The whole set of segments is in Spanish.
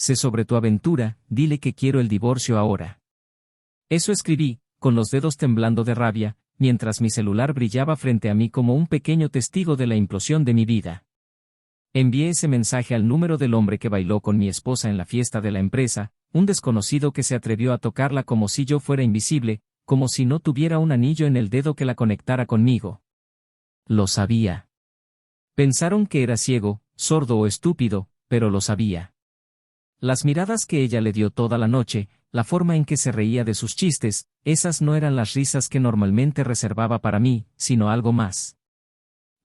sé sobre tu aventura, dile que quiero el divorcio ahora. Eso escribí, con los dedos temblando de rabia, mientras mi celular brillaba frente a mí como un pequeño testigo de la implosión de mi vida. Envié ese mensaje al número del hombre que bailó con mi esposa en la fiesta de la empresa, un desconocido que se atrevió a tocarla como si yo fuera invisible, como si no tuviera un anillo en el dedo que la conectara conmigo. Lo sabía. Pensaron que era ciego, sordo o estúpido, pero lo sabía. Las miradas que ella le dio toda la noche, la forma en que se reía de sus chistes, esas no eran las risas que normalmente reservaba para mí, sino algo más.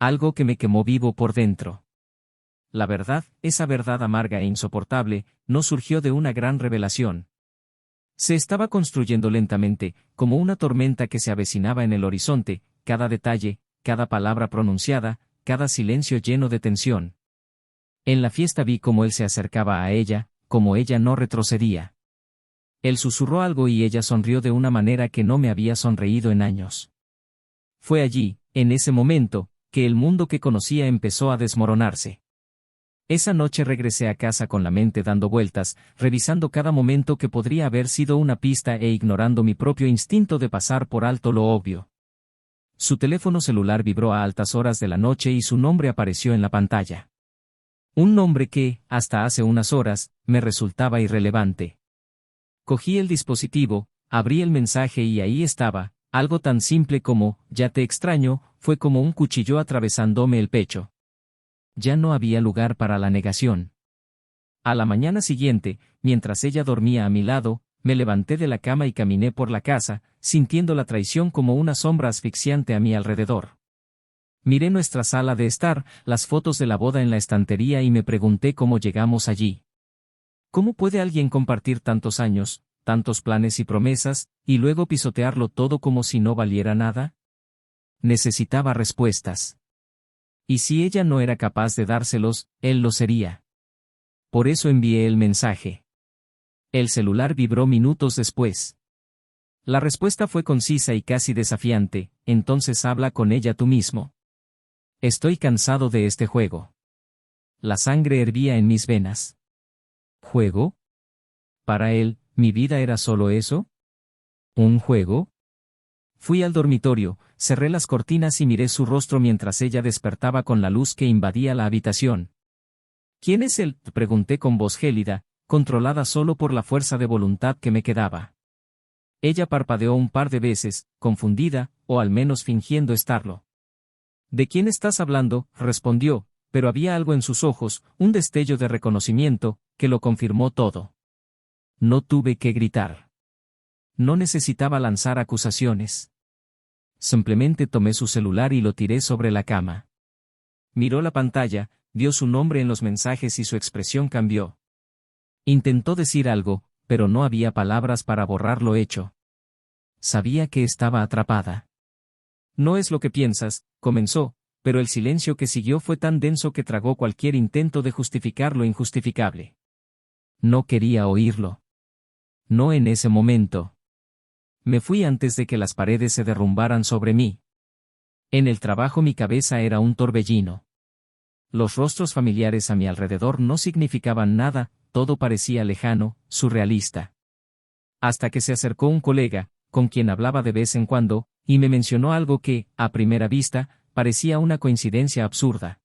Algo que me quemó vivo por dentro. La verdad, esa verdad amarga e insoportable, no surgió de una gran revelación. Se estaba construyendo lentamente, como una tormenta que se avecinaba en el horizonte, cada detalle, cada palabra pronunciada, cada silencio lleno de tensión. En la fiesta vi cómo él se acercaba a ella, cómo ella no retrocedía. Él susurró algo y ella sonrió de una manera que no me había sonreído en años. Fue allí, en ese momento, que el mundo que conocía empezó a desmoronarse. Esa noche regresé a casa con la mente dando vueltas, revisando cada momento que podría haber sido una pista e ignorando mi propio instinto de pasar por alto lo obvio. Su teléfono celular vibró a altas horas de la noche y su nombre apareció en la pantalla. Un nombre que, hasta hace unas horas, me resultaba irrelevante. Cogí el dispositivo, abrí el mensaje y ahí estaba, algo tan simple como, ya te extraño, fue como un cuchillo atravesándome el pecho. Ya no había lugar para la negación. A la mañana siguiente, mientras ella dormía a mi lado, me levanté de la cama y caminé por la casa, sintiendo la traición como una sombra asfixiante a mi alrededor. Miré nuestra sala de estar, las fotos de la boda en la estantería y me pregunté cómo llegamos allí. ¿Cómo puede alguien compartir tantos años, tantos planes y promesas, y luego pisotearlo todo como si no valiera nada? Necesitaba respuestas. Y si ella no era capaz de dárselos, él lo sería. Por eso envié el mensaje. El celular vibró minutos después. La respuesta fue concisa y casi desafiante, entonces habla con ella tú mismo. Estoy cansado de este juego. La sangre hervía en mis venas. ¿Juego? Para él, ¿mi vida era solo eso? ¿Un juego? Fui al dormitorio, cerré las cortinas y miré su rostro mientras ella despertaba con la luz que invadía la habitación. ¿Quién es él?, pregunté con voz gélida, controlada solo por la fuerza de voluntad que me quedaba. Ella parpadeó un par de veces, confundida, o al menos fingiendo estarlo. ¿De quién estás hablando?, respondió, pero había algo en sus ojos, un destello de reconocimiento, que lo confirmó todo. No tuve que gritar. No necesitaba lanzar acusaciones. Simplemente tomé su celular y lo tiré sobre la cama. Miró la pantalla, vio su nombre en los mensajes y su expresión cambió. Intentó decir algo, pero no había palabras para borrar lo hecho. Sabía que estaba atrapada. No es lo que piensas, comenzó, pero el silencio que siguió fue tan denso que tragó cualquier intento de justificar lo injustificable. No quería oírlo. No en ese momento. Me fui antes de que las paredes se derrumbaran sobre mí. En el trabajo mi cabeza era un torbellino. Los rostros familiares a mi alrededor no significaban nada, todo parecía lejano, surrealista. Hasta que se acercó un colega, con quien hablaba de vez en cuando, y me mencionó algo que, a primera vista, parecía una coincidencia absurda.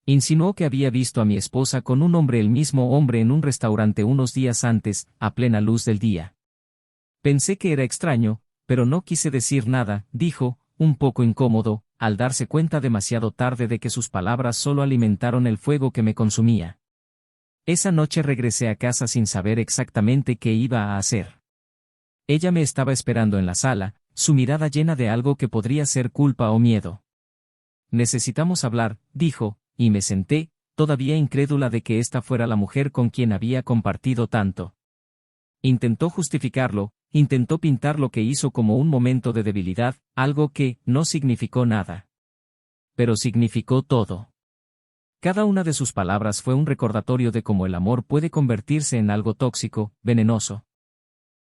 Insinuó que había visto a mi esposa con un hombre, el mismo hombre, en un restaurante unos días antes, a plena luz del día. Pensé que era extraño, pero no quise decir nada, dijo, un poco incómodo, al darse cuenta demasiado tarde de que sus palabras solo alimentaron el fuego que me consumía. Esa noche regresé a casa sin saber exactamente qué iba a hacer. Ella me estaba esperando en la sala, su mirada llena de algo que podría ser culpa o miedo. Necesitamos hablar, dijo, y me senté, todavía incrédula de que esta fuera la mujer con quien había compartido tanto. Intentó justificarlo, intentó pintar lo que hizo como un momento de debilidad, algo que no significó nada. Pero significó todo. Cada una de sus palabras fue un recordatorio de cómo el amor puede convertirse en algo tóxico, venenoso.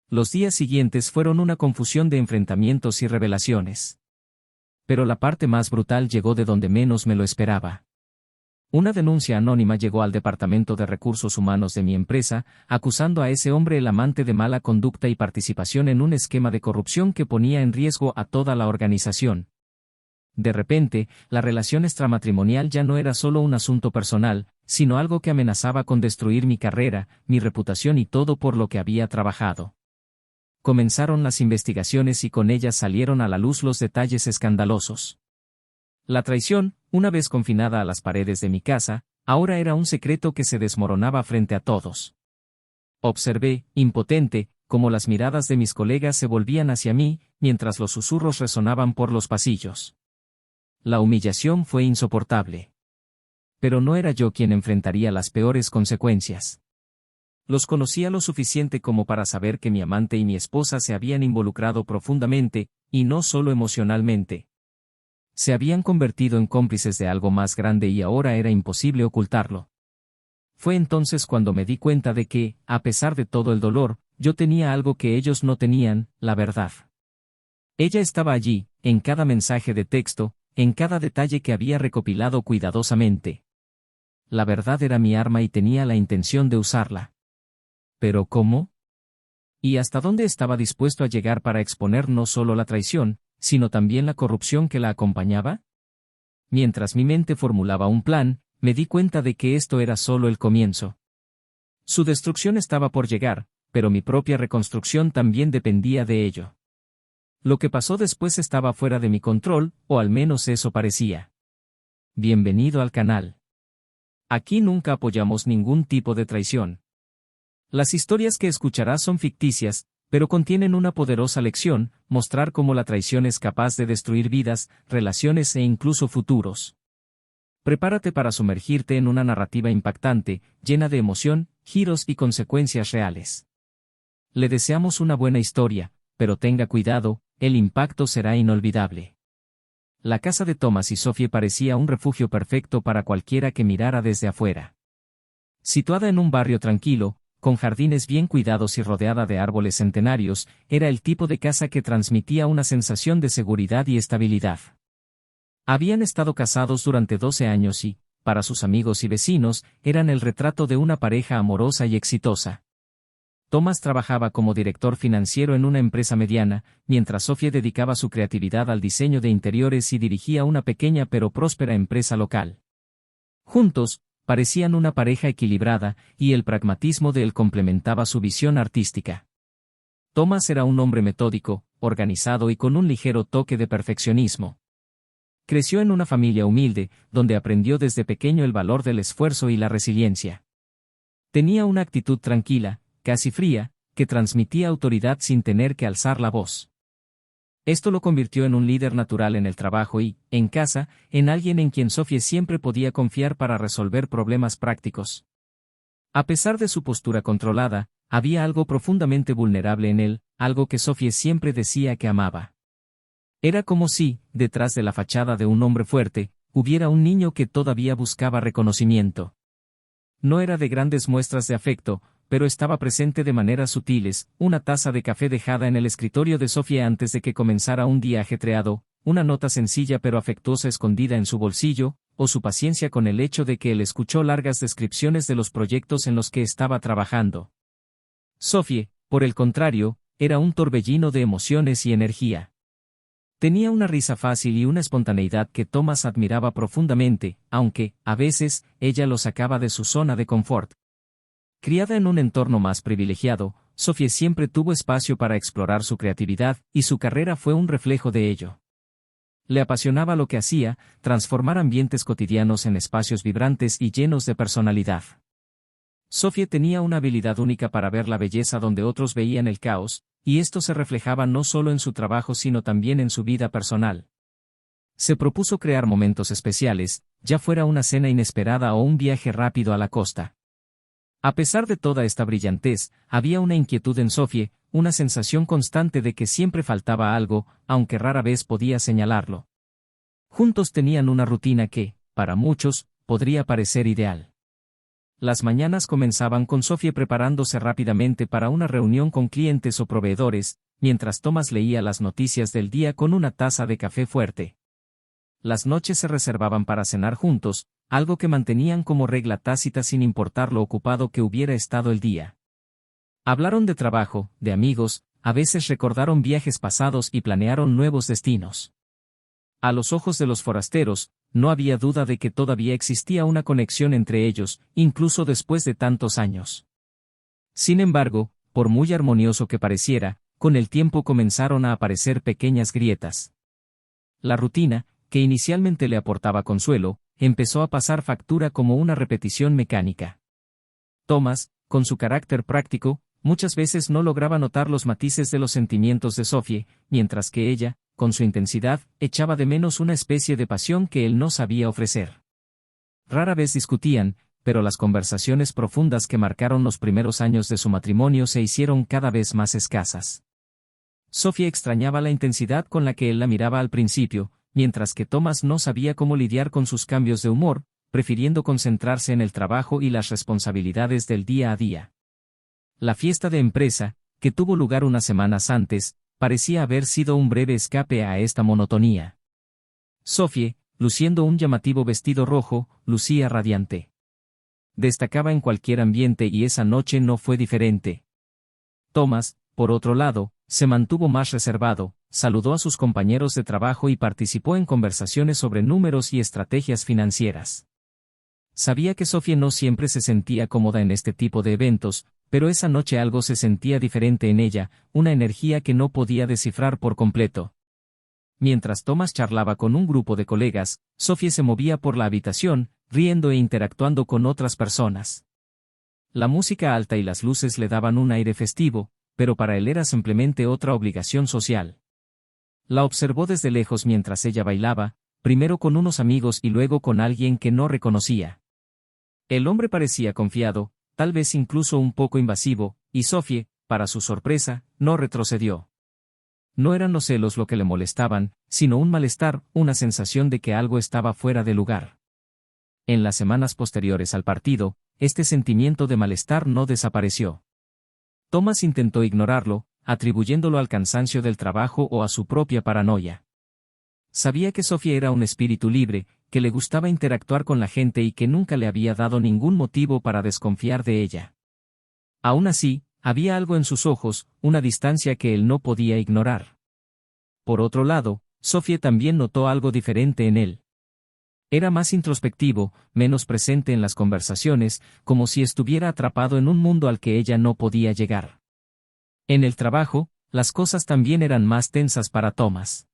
Los días siguientes fueron una confusión de enfrentamientos y revelaciones. Pero la parte más brutal llegó de donde menos me lo esperaba. Una denuncia anónima llegó al Departamento de Recursos Humanos de mi empresa, acusando a ese hombre el amante de mala conducta y participación en un esquema de corrupción que ponía en riesgo a toda la organización. De repente, la relación extramatrimonial ya no era solo un asunto personal, sino algo que amenazaba con destruir mi carrera, mi reputación y todo por lo que había trabajado. Comenzaron las investigaciones y con ellas salieron a la luz los detalles escandalosos. La traición, una vez confinada a las paredes de mi casa, ahora era un secreto que se desmoronaba frente a todos. Observé, impotente, cómo las miradas de mis colegas se volvían hacia mí, mientras los susurros resonaban por los pasillos. La humillación fue insoportable. Pero no era yo quien enfrentaría las peores consecuencias. Los conocía lo suficiente como para saber que mi amante y mi esposa se habían involucrado profundamente, y no solo emocionalmente. Se habían convertido en cómplices de algo más grande y ahora era imposible ocultarlo. Fue entonces cuando me di cuenta de que, a pesar de todo el dolor, yo tenía algo que ellos no tenían, la verdad. Ella estaba allí, en cada mensaje de texto, en cada detalle que había recopilado cuidadosamente. La verdad era mi arma y tenía la intención de usarla. ¿Pero cómo? ¿Y hasta dónde estaba dispuesto a llegar para exponer no solo la traición, sino también la corrupción que la acompañaba? Mientras mi mente formulaba un plan, me di cuenta de que esto era solo el comienzo. Su destrucción estaba por llegar, pero mi propia reconstrucción también dependía de ello. Lo que pasó después estaba fuera de mi control, o al menos eso parecía. Bienvenido al canal. Aquí nunca apoyamos ningún tipo de traición. Las historias que escucharás son ficticias, pero contienen una poderosa lección, mostrar cómo la traición es capaz de destruir vidas, relaciones e incluso futuros. Prepárate para sumergirte en una narrativa impactante, llena de emoción, giros y consecuencias reales. Le deseamos una buena historia, pero tenga cuidado, el impacto será inolvidable. La casa de Thomas y Sophie parecía un refugio perfecto para cualquiera que mirara desde afuera. Situada en un barrio tranquilo, con jardines bien cuidados y rodeada de árboles centenarios, era el tipo de casa que transmitía una sensación de seguridad y estabilidad. Habían estado casados durante 12 años y, para sus amigos y vecinos, eran el retrato de una pareja amorosa y exitosa. Thomas trabajaba como director financiero en una empresa mediana, mientras Sophie dedicaba su creatividad al diseño de interiores y dirigía una pequeña pero próspera empresa local. Juntos, parecían una pareja equilibrada, y el pragmatismo de él complementaba su visión artística. Thomas era un hombre metódico, organizado y con un ligero toque de perfeccionismo. Creció en una familia humilde, donde aprendió desde pequeño el valor del esfuerzo y la resiliencia. Tenía una actitud tranquila, casi fría, que transmitía autoridad sin tener que alzar la voz. Esto lo convirtió en un líder natural en el trabajo y, en casa, en alguien en quien Sophie siempre podía confiar para resolver problemas prácticos. A pesar de su postura controlada, había algo profundamente vulnerable en él, algo que Sophie siempre decía que amaba. Era como si, detrás de la fachada de un hombre fuerte, hubiera un niño que todavía buscaba reconocimiento. No era de grandes muestras de afecto, pero estaba presente de maneras sutiles, una taza de café dejada en el escritorio de Sophie antes de que comenzara un día ajetreado, una nota sencilla pero afectuosa escondida en su bolsillo, o su paciencia con el hecho de que él escuchó largas descripciones de los proyectos en los que estaba trabajando. Sophie, por el contrario, era un torbellino de emociones y energía. Tenía una risa fácil y una espontaneidad que Thomas admiraba profundamente, aunque, a veces, ella lo sacaba de su zona de confort. Criada en un entorno más privilegiado, Sophie siempre tuvo espacio para explorar su creatividad, y su carrera fue un reflejo de ello. Le apasionaba lo que hacía, transformar ambientes cotidianos en espacios vibrantes y llenos de personalidad. Sophie tenía una habilidad única para ver la belleza donde otros veían el caos, y esto se reflejaba no solo en su trabajo sino también en su vida personal. Se propuso crear momentos especiales, ya fuera una cena inesperada o un viaje rápido a la costa. A pesar de toda esta brillantez, había una inquietud en Sophie, una sensación constante de que siempre faltaba algo, aunque rara vez podía señalarlo. Juntos tenían una rutina que, para muchos, podría parecer ideal. Las mañanas comenzaban con Sophie preparándose rápidamente para una reunión con clientes o proveedores, mientras Thomas leía las noticias del día con una taza de café fuerte. Las noches se reservaban para cenar juntos, algo que mantenían como regla tácita sin importar lo ocupado que hubiera estado el día. Hablaron de trabajo, de amigos, a veces recordaron viajes pasados y planearon nuevos destinos. A los ojos de los forasteros, no había duda de que todavía existía una conexión entre ellos, incluso después de tantos años. Sin embargo, por muy armonioso que pareciera, con el tiempo comenzaron a aparecer pequeñas grietas. La rutina, que inicialmente le aportaba consuelo, empezó a pasar factura como una repetición mecánica. Thomas, con su carácter práctico, muchas veces no lograba notar los matices de los sentimientos de Sophie, mientras que ella, con su intensidad, echaba de menos una especie de pasión que él no sabía ofrecer. Rara vez discutían, pero las conversaciones profundas que marcaron los primeros años de su matrimonio se hicieron cada vez más escasas. Sophie extrañaba la intensidad con la que él la miraba al principio, mientras que Thomas no sabía cómo lidiar con sus cambios de humor, prefiriendo concentrarse en el trabajo y las responsabilidades del día a día. La fiesta de empresa, que tuvo lugar unas semanas antes, parecía haber sido un breve escape a esta monotonía. Sophie, luciendo un llamativo vestido rojo, lucía radiante. Destacaba en cualquier ambiente y esa noche no fue diferente. Thomas, por otro lado, se mantuvo más reservado, saludó a sus compañeros de trabajo y participó en conversaciones sobre números y estrategias financieras. Sabía que Sophie no siempre se sentía cómoda en este tipo de eventos, pero esa noche algo se sentía diferente en ella, una energía que no podía descifrar por completo. Mientras Thomas charlaba con un grupo de colegas, Sophie se movía por la habitación, riendo e interactuando con otras personas. La música alta y las luces le daban un aire festivo, pero para él era simplemente otra obligación social. La observó desde lejos mientras ella bailaba, primero con unos amigos y luego con alguien que no reconocía. El hombre parecía confiado, tal vez incluso un poco invasivo, y Sophie, para su sorpresa, no retrocedió. No eran los celos lo que le molestaban, sino un malestar, una sensación de que algo estaba fuera de lugar. En las semanas posteriores al partido, este sentimiento de malestar no desapareció. Thomas intentó ignorarlo, atribuyéndolo al cansancio del trabajo o a su propia paranoia. Sabía que Sophie era un espíritu libre, que le gustaba interactuar con la gente y que nunca le había dado ningún motivo para desconfiar de ella. Aún así, había algo en sus ojos, una distancia que él no podía ignorar. Por otro lado, Sophie también notó algo diferente en él. Era más introspectivo, menos presente en las conversaciones, como si estuviera atrapado en un mundo al que ella no podía llegar. En el trabajo, las cosas también eran más tensas para Thomas.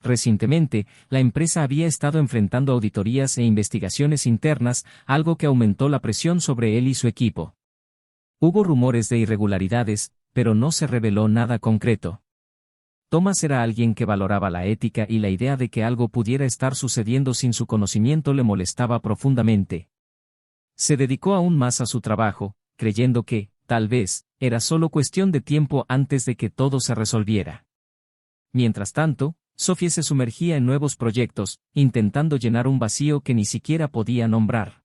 Recientemente, la empresa había estado enfrentando auditorías e investigaciones internas, algo que aumentó la presión sobre él y su equipo. Hubo rumores de irregularidades, pero no se reveló nada concreto. Thomas era alguien que valoraba la ética y la idea de que algo pudiera estar sucediendo sin su conocimiento le molestaba profundamente. Se dedicó aún más a su trabajo, creyendo que, tal vez, era solo cuestión de tiempo antes de que todo se resolviera. Mientras tanto, Sophie se sumergía en nuevos proyectos, intentando llenar un vacío que ni siquiera podía nombrar.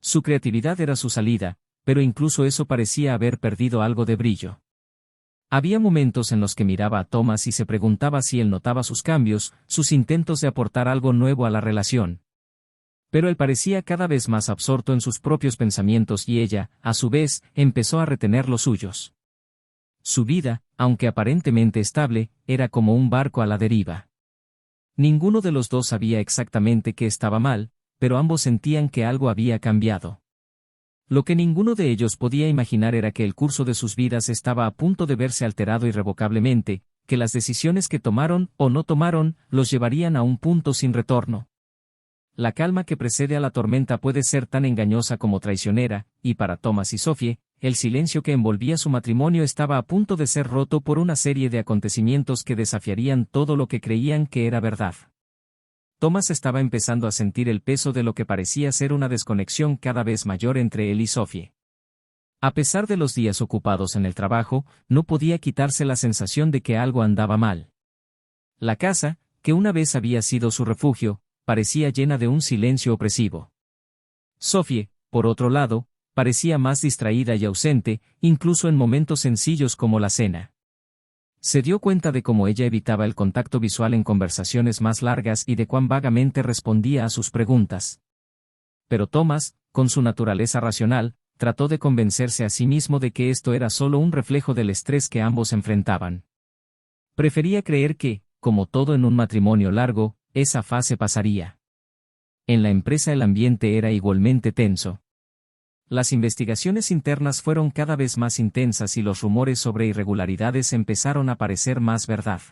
Su creatividad era su salida, pero incluso eso parecía haber perdido algo de brillo. Había momentos en los que miraba a Thomas y se preguntaba si él notaba sus cambios, sus intentos de aportar algo nuevo a la relación. Pero él parecía cada vez más absorto en sus propios pensamientos y ella, a su vez, empezó a retener los suyos. Su vida, aunque aparentemente estable, era como un barco a la deriva. Ninguno de los dos sabía exactamente qué estaba mal, pero ambos sentían que algo había cambiado. Lo que ninguno de ellos podía imaginar era que el curso de sus vidas estaba a punto de verse alterado irrevocablemente, que las decisiones que tomaron o no tomaron los llevarían a un punto sin retorno. La calma que precede a la tormenta puede ser tan engañosa como traicionera, y para Thomas y Sophie, el silencio que envolvía su matrimonio estaba a punto de ser roto por una serie de acontecimientos que desafiarían todo lo que creían que era verdad. Thomas estaba empezando a sentir el peso de lo que parecía ser una desconexión cada vez mayor entre él y Sophie. A pesar de los días ocupados en el trabajo, no podía quitarse la sensación de que algo andaba mal. La casa, que una vez había sido su refugio, parecía llena de un silencio opresivo. Sophie, por otro lado, parecía más distraída y ausente, incluso en momentos sencillos como la cena. Se dio cuenta de cómo ella evitaba el contacto visual en conversaciones más largas y de cuán vagamente respondía a sus preguntas. Pero Thomas, con su naturaleza racional, trató de convencerse a sí mismo de que esto era solo un reflejo del estrés que ambos enfrentaban. Prefería creer que, como todo en un matrimonio largo, esa fase pasaría. En la empresa el ambiente era igualmente tenso. Las investigaciones internas fueron cada vez más intensas y los rumores sobre irregularidades empezaron a parecer más verdad.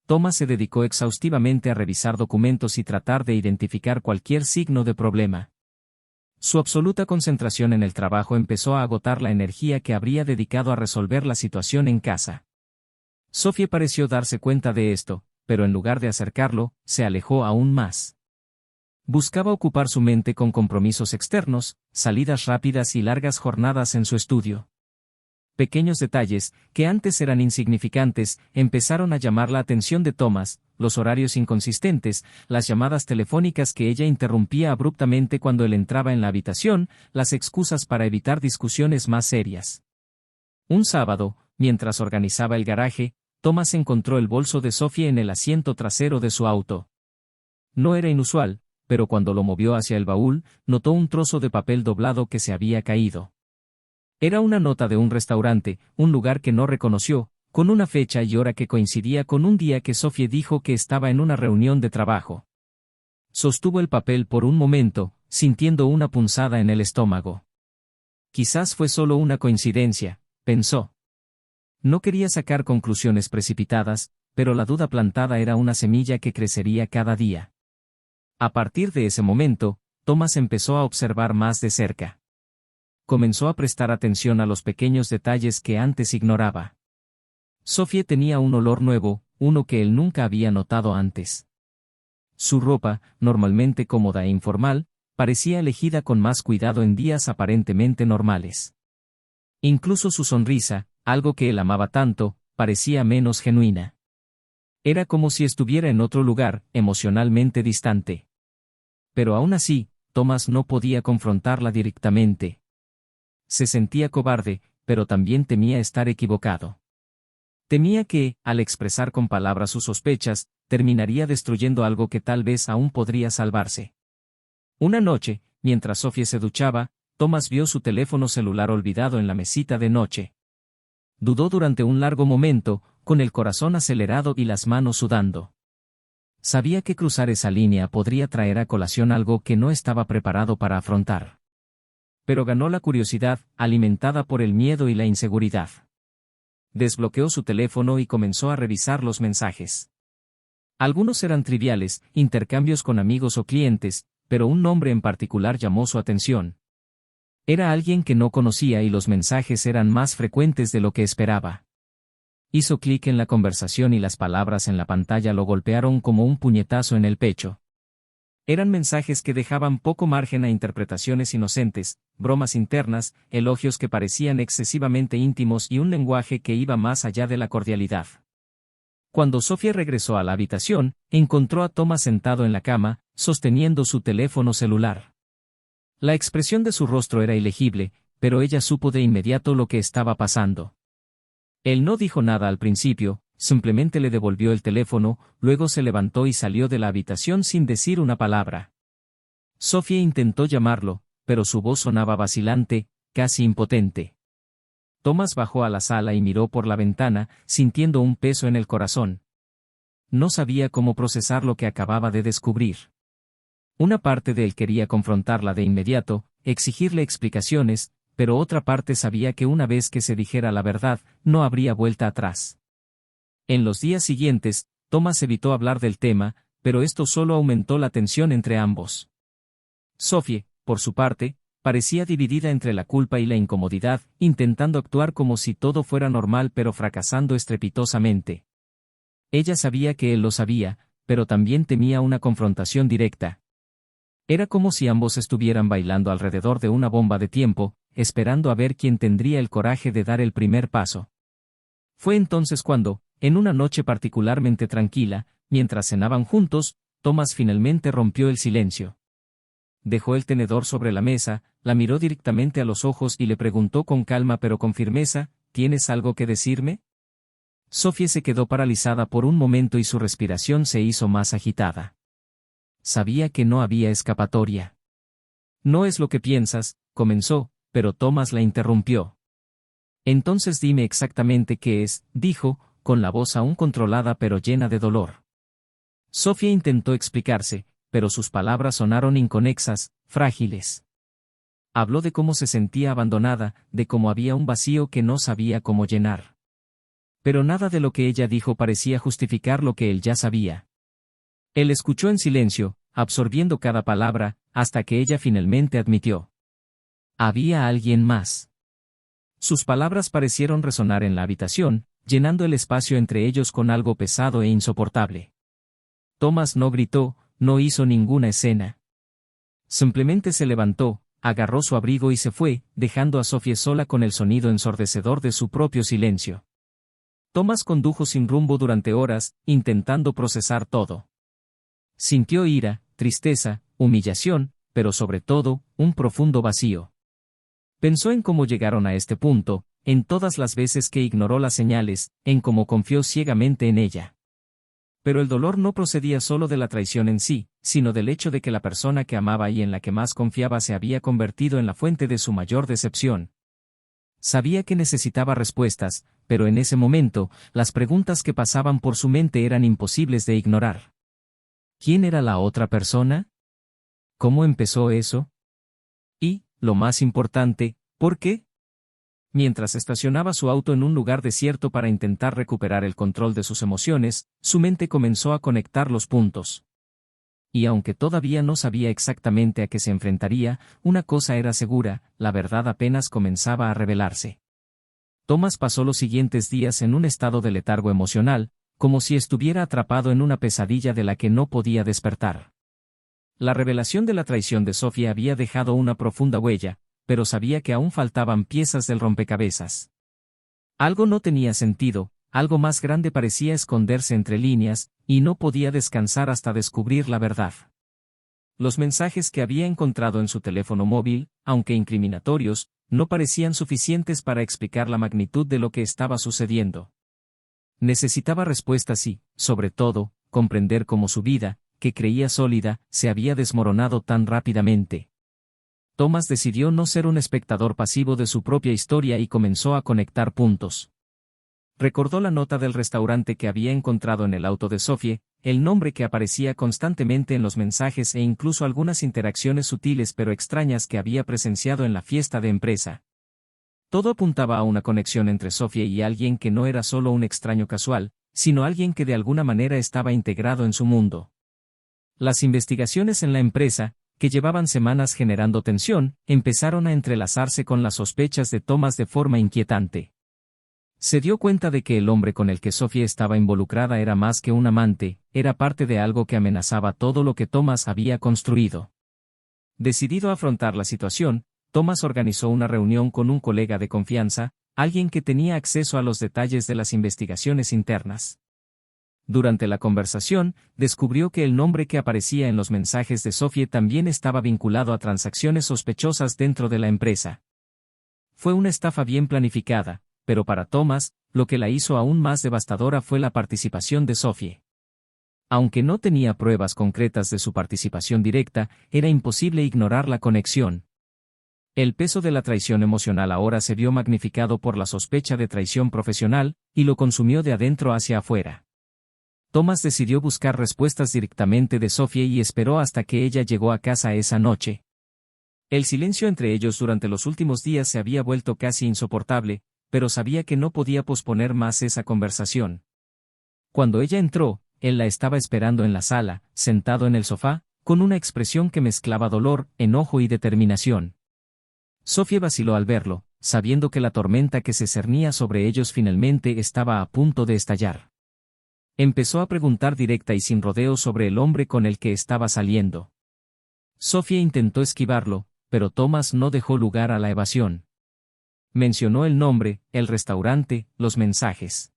Thomas se dedicó exhaustivamente a revisar documentos y tratar de identificar cualquier signo de problema. Su absoluta concentración en el trabajo empezó a agotar la energía que habría dedicado a resolver la situación en casa. Sophie pareció darse cuenta de esto, pero en lugar de acercarlo, se alejó aún más. Buscaba ocupar su mente con compromisos externos, salidas rápidas y largas jornadas en su estudio. Pequeños detalles, que antes eran insignificantes, empezaron a llamar la atención de Thomas: los horarios inconsistentes, las llamadas telefónicas que ella interrumpía abruptamente cuando él entraba en la habitación, las excusas para evitar discusiones más serias. Un sábado, mientras organizaba el garaje, Thomas encontró el bolso de Sophie en el asiento trasero de su auto. No era inusual, pero cuando lo movió hacia el baúl, notó un trozo de papel doblado que se había caído. Era una nota de un restaurante, un lugar que no reconoció, con una fecha y hora que coincidía con un día que Sophie dijo que estaba en una reunión de trabajo. Sostuvo el papel por un momento, sintiendo una punzada en el estómago. Quizás fue solo una coincidencia, pensó. No quería sacar conclusiones precipitadas, pero la duda plantada era una semilla que crecería cada día. A partir de ese momento, Thomas empezó a observar más de cerca. Comenzó a prestar atención a los pequeños detalles que antes ignoraba. Sophie tenía un olor nuevo, uno que él nunca había notado antes. Su ropa, normalmente cómoda e informal, parecía elegida con más cuidado en días aparentemente normales. Incluso su sonrisa, algo que él amaba tanto, parecía menos genuina. Era como si estuviera en otro lugar, emocionalmente distante. Pero aún así, Thomas no podía confrontarla directamente. Se sentía cobarde, pero también temía estar equivocado. Temía que, al expresar con palabras sus sospechas, terminaría destruyendo algo que tal vez aún podría salvarse. Una noche, mientras Sophie se duchaba, Thomas vio su teléfono celular olvidado en la mesita de noche. Dudó durante un largo momento, con el corazón acelerado y las manos sudando. Sabía que cruzar esa línea podría traer a colación algo que no estaba preparado para afrontar. Pero ganó la curiosidad, alimentada por el miedo y la inseguridad. Desbloqueó su teléfono y comenzó a revisar los mensajes. Algunos eran triviales, intercambios con amigos o clientes, pero un nombre en particular llamó su atención. Era alguien que no conocía y los mensajes eran más frecuentes de lo que esperaba. Hizo clic en la conversación y las palabras en la pantalla lo golpearon como un puñetazo en el pecho. Eran mensajes que dejaban poco margen a interpretaciones inocentes, bromas internas, elogios que parecían excesivamente íntimos y un lenguaje que iba más allá de la cordialidad. Cuando Sophie regresó a la habitación, encontró a Thomas sentado en la cama, sosteniendo su teléfono celular. La expresión de su rostro era ilegible, pero ella supo de inmediato lo que estaba pasando. Él no dijo nada al principio, simplemente le devolvió el teléfono, luego se levantó y salió de la habitación sin decir una palabra. Sophie intentó llamarlo, pero su voz sonaba vacilante, casi impotente. Thomas bajó a la sala y miró por la ventana, sintiendo un peso en el corazón. No sabía cómo procesar lo que acababa de descubrir. Una parte de él quería confrontarla de inmediato, exigirle explicaciones, pero otra parte sabía que una vez que se dijera la verdad, no habría vuelta atrás. En los días siguientes, Thomas evitó hablar del tema, pero esto solo aumentó la tensión entre ambos. Sophie, por su parte, parecía dividida entre la culpa y la incomodidad, intentando actuar como si todo fuera normal pero fracasando estrepitosamente. Ella sabía que él lo sabía, pero también temía una confrontación directa. Era como si ambos estuvieran bailando alrededor de una bomba de tiempo, esperando a ver quién tendría el coraje de dar el primer paso. Fue entonces cuando, en una noche particularmente tranquila, mientras cenaban juntos, Thomas finalmente rompió el silencio. Dejó el tenedor sobre la mesa, la miró directamente a los ojos y le preguntó con calma pero con firmeza: ¿tienes algo que decirme? Sophie se quedó paralizada por un momento y su respiración se hizo más agitada. Sabía que no había escapatoria. No es lo que piensas, comenzó, pero Thomas la interrumpió. Entonces dime exactamente qué es, dijo, con la voz aún controlada pero llena de dolor. Sofía intentó explicarse, pero sus palabras sonaron inconexas, frágiles. Habló de cómo se sentía abandonada, de cómo había un vacío que no sabía cómo llenar. Pero nada de lo que ella dijo parecía justificar lo que él ya sabía. Él escuchó en silencio, absorbiendo cada palabra, hasta que ella finalmente admitió. Había alguien más. Sus palabras parecieron resonar en la habitación, llenando el espacio entre ellos con algo pesado e insoportable. Thomas no gritó, no hizo ninguna escena. Simplemente se levantó, agarró su abrigo y se fue, dejando a Sophie sola con el sonido ensordecedor de su propio silencio. Thomas condujo sin rumbo durante horas, intentando procesar todo. Sintió ira, tristeza, humillación, pero sobre todo, un profundo vacío. Pensó en cómo llegaron a este punto, en todas las veces que ignoró las señales, en cómo confió ciegamente en ella. Pero el dolor no procedía solo de la traición en sí, sino del hecho de que la persona que amaba y en la que más confiaba se había convertido en la fuente de su mayor decepción. Sabía que necesitaba respuestas, pero en ese momento, las preguntas que pasaban por su mente eran imposibles de ignorar. ¿Quién era la otra persona? ¿Cómo empezó eso? Y, lo más importante, ¿por qué? Mientras estacionaba su auto en un lugar desierto para intentar recuperar el control de sus emociones, su mente comenzó a conectar los puntos. Y aunque todavía no sabía exactamente a qué se enfrentaría, una cosa era segura, la verdad apenas comenzaba a revelarse. Thomas pasó los siguientes días en un estado de letargo emocional, como si estuviera atrapado en una pesadilla de la que no podía despertar. La revelación de la traición de Sophie había dejado una profunda huella, pero sabía que aún faltaban piezas del rompecabezas. Algo no tenía sentido, algo más grande parecía esconderse entre líneas, y no podía descansar hasta descubrir la verdad. Los mensajes que había encontrado en su teléfono móvil, aunque incriminatorios, no parecían suficientes para explicar la magnitud de lo que estaba sucediendo. Necesitaba respuestas y, sobre todo, comprender cómo su vida, que creía sólida, se había desmoronado tan rápidamente. Thomas decidió no ser un espectador pasivo de su propia historia y comenzó a conectar puntos. Recordó la nota del restaurante que había encontrado en el auto de Sophie, el nombre que aparecía constantemente en los mensajes e incluso algunas interacciones sutiles pero extrañas que había presenciado en la fiesta de empresa. Todo apuntaba a una conexión entre Sophie y alguien que no era solo un extraño casual, sino alguien que de alguna manera estaba integrado en su mundo. Las investigaciones en la empresa, que llevaban semanas generando tensión, empezaron a entrelazarse con las sospechas de Thomas de forma inquietante. Se dio cuenta de que el hombre con el que Sophie estaba involucrada era más que un amante, era parte de algo que amenazaba todo lo que Thomas había construido. Decidido a afrontar la situación, Thomas organizó una reunión con un colega de confianza, alguien que tenía acceso a los detalles de las investigaciones internas. Durante la conversación, descubrió que el nombre que aparecía en los mensajes de Sophie también estaba vinculado a transacciones sospechosas dentro de la empresa. Fue una estafa bien planificada, pero para Thomas, lo que la hizo aún más devastadora fue la participación de Sophie. Aunque no tenía pruebas concretas de su participación directa, era imposible ignorar la conexión. El peso de la traición emocional ahora se vio magnificado por la sospecha de traición profesional, y lo consumió de adentro hacia afuera. Thomas decidió buscar respuestas directamente de Sophie y esperó hasta que ella llegó a casa esa noche. El silencio entre ellos durante los últimos días se había vuelto casi insoportable, pero sabía que no podía posponer más esa conversación. Cuando ella entró, él la estaba esperando en la sala, sentado en el sofá, con una expresión que mezclaba dolor, enojo y determinación. Sophie vaciló al verlo, sabiendo que la tormenta que se cernía sobre ellos finalmente estaba a punto de estallar. Empezó a preguntar directa y sin rodeos sobre el hombre con el que estaba saliendo. Sophie intentó esquivarlo, pero Thomas no dejó lugar a la evasión. Mencionó el nombre, el restaurante, los mensajes.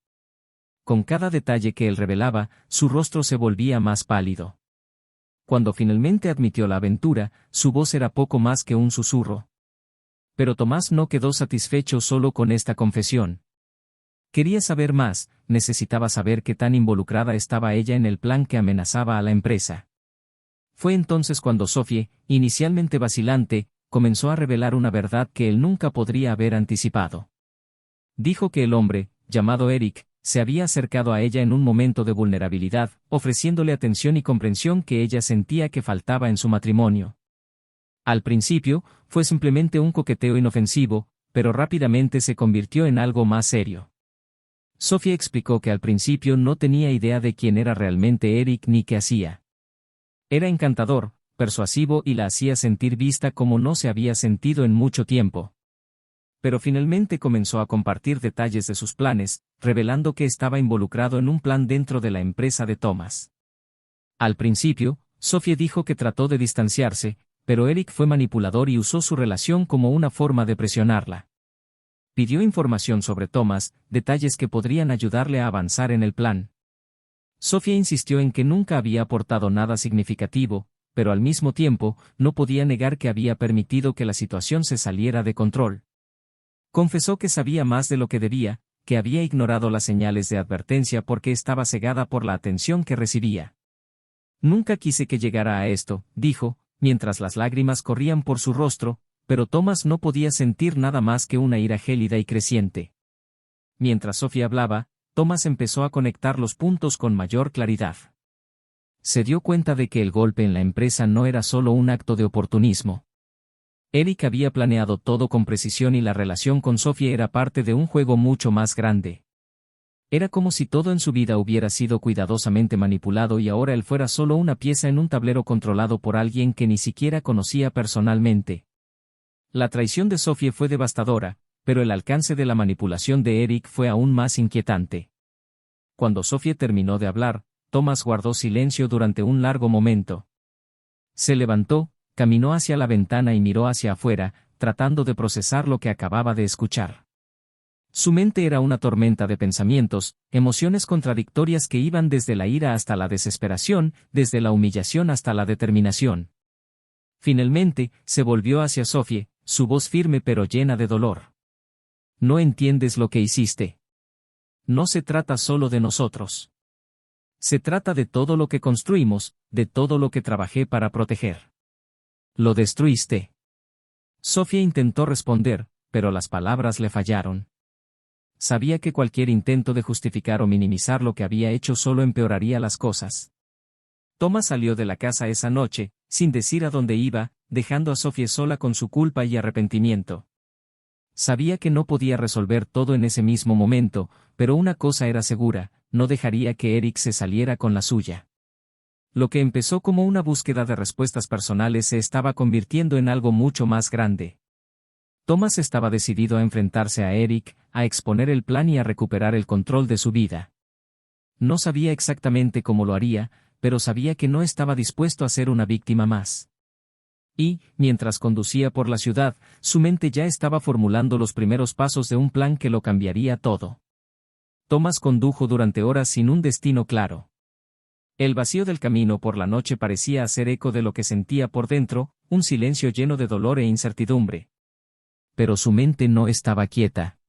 Con cada detalle que él revelaba, su rostro se volvía más pálido. Cuando finalmente admitió la aventura, su voz era poco más que un susurro. Pero Tomás no quedó satisfecho solo con esta confesión. Quería saber más, necesitaba saber qué tan involucrada estaba ella en el plan que amenazaba a la empresa. Fue entonces cuando Sophie, inicialmente vacilante, comenzó a revelar una verdad que él nunca podría haber anticipado. Dijo que el hombre, llamado Eric, se había acercado a ella en un momento de vulnerabilidad, ofreciéndole atención y comprensión que ella sentía que faltaba en su matrimonio. Al principio, fue simplemente un coqueteo inofensivo, pero rápidamente se convirtió en algo más serio. Sophie explicó que al principio no tenía idea de quién era realmente Eric ni qué hacía. Era encantador, persuasivo y la hacía sentir vista como no se había sentido en mucho tiempo. Pero finalmente comenzó a compartir detalles de sus planes, revelando que estaba involucrado en un plan dentro de la empresa de Thomas. Al principio, Sophie dijo que trató de distanciarse, pero Eric fue manipulador y usó su relación como una forma de presionarla. Pidió información sobre Thomas, detalles que podrían ayudarle a avanzar en el plan. Sophie insistió en que nunca había aportado nada significativo, pero al mismo tiempo, no podía negar que había permitido que la situación se saliera de control. Confesó que sabía más de lo que debía, que había ignorado las señales de advertencia porque estaba cegada por la atención que recibía. Nunca quise que llegara a esto, dijo, mientras las lágrimas corrían por su rostro, pero Thomas no podía sentir nada más que una ira gélida y creciente. Mientras Sophie hablaba, Thomas empezó a conectar los puntos con mayor claridad. Se dio cuenta de que el golpe en la empresa no era solo un acto de oportunismo. Eric había planeado todo con precisión y la relación con Sophie era parte de un juego mucho más grande. Era como si todo en su vida hubiera sido cuidadosamente manipulado y ahora él fuera solo una pieza en un tablero controlado por alguien que ni siquiera conocía personalmente. La traición de Sophie fue devastadora, pero el alcance de la manipulación de Eric fue aún más inquietante. Cuando Sophie terminó de hablar, Thomas guardó silencio durante un largo momento. Se levantó, caminó hacia la ventana y miró hacia afuera, tratando de procesar lo que acababa de escuchar. Su mente era una tormenta de pensamientos, emociones contradictorias que iban desde la ira hasta la desesperación, desde la humillación hasta la determinación. Finalmente, se volvió hacia Sophie, su voz firme pero llena de dolor. No entiendes lo que hiciste. No se trata solo de nosotros. Se trata de todo lo que construimos, de todo lo que trabajé para proteger. Lo destruiste. Sophie intentó responder, pero las palabras le fallaron. Sabía que cualquier intento de justificar o minimizar lo que había hecho solo empeoraría las cosas. Thomas salió de la casa esa noche, sin decir a dónde iba, dejando a Sophie sola con su culpa y arrepentimiento. Sabía que no podía resolver todo en ese mismo momento, pero una cosa era segura, no dejaría que Eric se saliera con la suya. Lo que empezó como una búsqueda de respuestas personales se estaba convirtiendo en algo mucho más grande. Thomas estaba decidido a enfrentarse a Eric, a exponer el plan y a recuperar el control de su vida. No sabía exactamente cómo lo haría, pero sabía que no estaba dispuesto a ser una víctima más. Y, mientras conducía por la ciudad, su mente ya estaba formulando los primeros pasos de un plan que lo cambiaría todo. Thomas condujo durante horas sin un destino claro. El vacío del camino por la noche parecía hacer eco de lo que sentía por dentro, un silencio lleno de dolor e incertidumbre. Pero su mente no estaba quieta.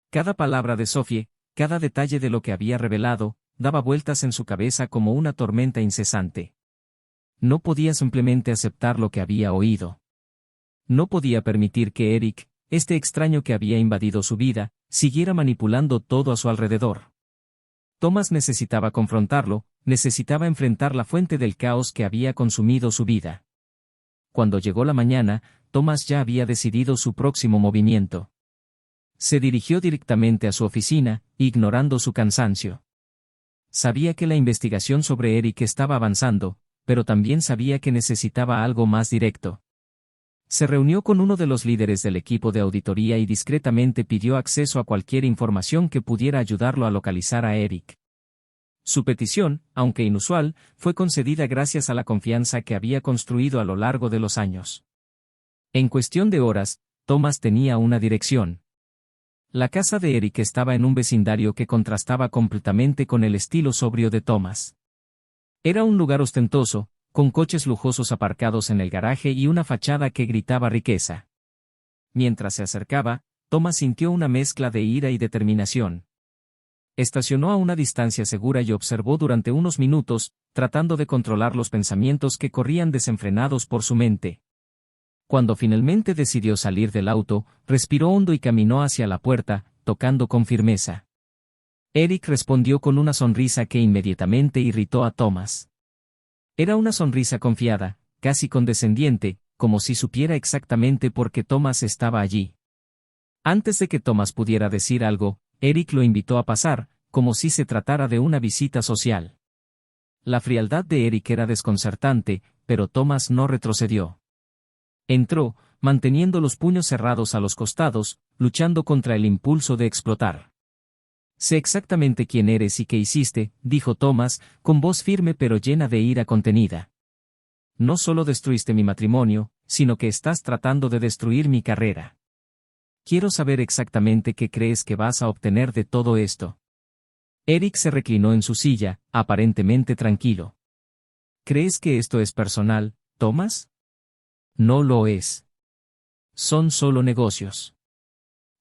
Cada palabra de Sophie, cada detalle de lo que había revelado, daba vueltas en su cabeza como una tormenta incesante. No podía simplemente aceptar lo que había oído. No podía permitir que Eric, este extraño que había invadido su vida, siguiera manipulando todo a su alrededor. Thomas necesitaba confrontarlo, necesitaba enfrentar la fuente del caos que había consumido su vida. Cuando llegó la mañana, Thomas ya había decidido su próximo movimiento. Se dirigió directamente a su oficina, ignorando su cansancio. Sabía que la investigación sobre Eric estaba avanzando, pero también sabía que necesitaba algo más directo. Se reunió con uno de los líderes del equipo de auditoría y discretamente pidió acceso a cualquier información que pudiera ayudarlo a localizar a Eric. Su petición, aunque inusual, fue concedida gracias a la confianza que había construido a lo largo de los años. En cuestión de horas, Thomas tenía una dirección. La casa de Eric estaba en un vecindario que contrastaba completamente con el estilo sobrio de Thomas. Era un lugar ostentoso, con coches lujosos aparcados en el garaje y una fachada que gritaba riqueza. Mientras se acercaba, Thomas sintió una mezcla de ira y determinación. Estacionó a una distancia segura y observó durante unos minutos, tratando de controlar los pensamientos que corrían desenfrenados por su mente. Cuando finalmente decidió salir del auto, respiró hondo y caminó hacia la puerta, tocando con firmeza. Eric respondió con una sonrisa que inmediatamente irritó a Thomas. Era una sonrisa confiada, casi condescendiente, como si supiera exactamente por qué Thomas estaba allí. Antes de que Thomas pudiera decir algo, Eric lo invitó a pasar, como si se tratara de una visita social. La frialdad de Eric era desconcertante, pero Thomas no retrocedió. Entró, manteniendo los puños cerrados a los costados, luchando contra el impulso de explotar. «Sé exactamente quién eres y qué hiciste», dijo Thomas, con voz firme pero llena de ira contenida. «No solo destruiste mi matrimonio, sino que estás tratando de destruir mi carrera. Quiero saber exactamente qué crees que vas a obtener de todo esto». Eric se reclinó en su silla, aparentemente tranquilo. «¿Crees que esto es personal, Thomas? No lo es. Son solo negocios.